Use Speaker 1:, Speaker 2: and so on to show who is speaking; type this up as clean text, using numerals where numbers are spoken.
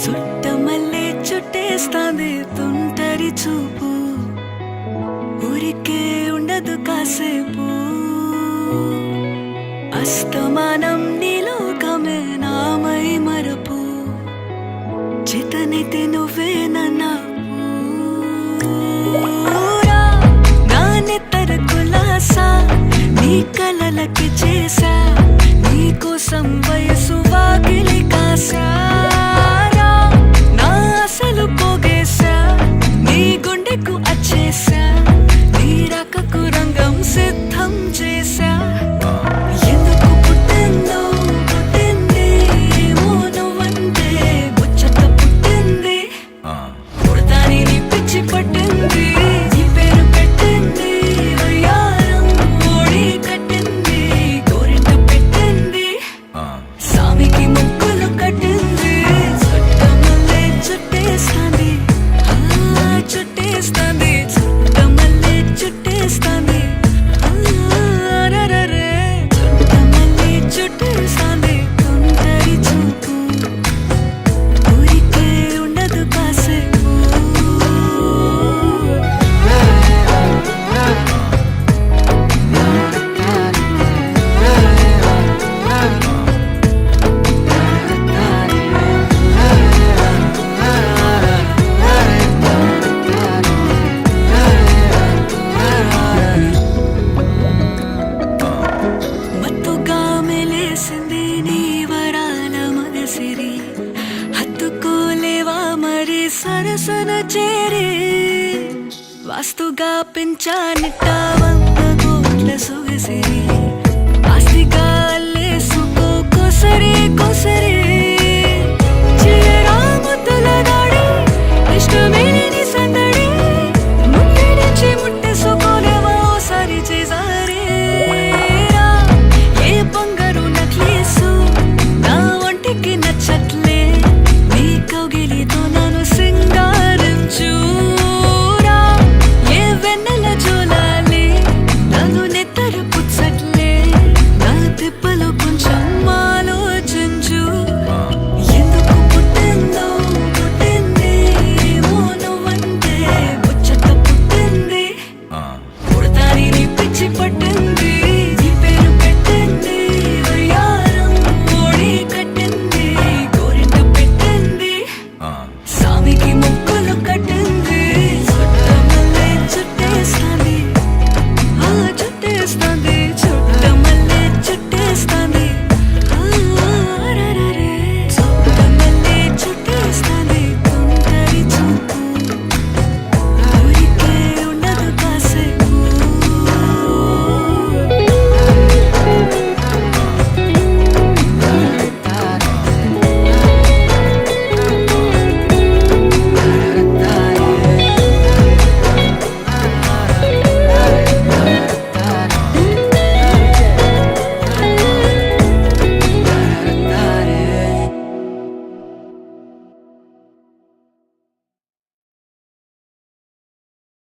Speaker 1: చుట్టమల్లే చుట్టేస్తాంది తుంటరి చూపు, ఊరికే ఉండదు కాసేపు. అస్తమానం నీలోకమే నామై మరపు, చేతనైతే నువ్వే నాన్నెత్తర కులాసా నీ కలలకి చేసా, నీకోసం వయసు వాకిలి కాసా. అసలు పోగేశా నీ గుండెకు అచ్చేసా, నీ రకకు రంగం సిద్ధం చేశా. ఎందుకు పుట్టిందో పుట్టింది ఏమో నువ్వంటే ముచ్చట పుట్టింది, పుడతాని నీ పిచ్చి పట్టింది, నీ పేరు పెట్టింది వయ్యారం ఓడి కట్టింది, గోరింట పెట్టింది సామికి ముక్కులు కట్టింది. చుట్టేస్తాంది చుట్టేస్తాంది చుట్టమల్లే చుట్టేస్తాంది, చుట్టమల్లే చుట్టేస్తాంది తుంటరి చూపు, ఊరికే ఉండదు కాసేపు. హత్తుకోలేవా మరి సరసన చేరి, వాస్తుగా పెంచానిట్టా 100 కోట్ల సొగసిరి, ఆస్తిగా అల్లేసుకో సరి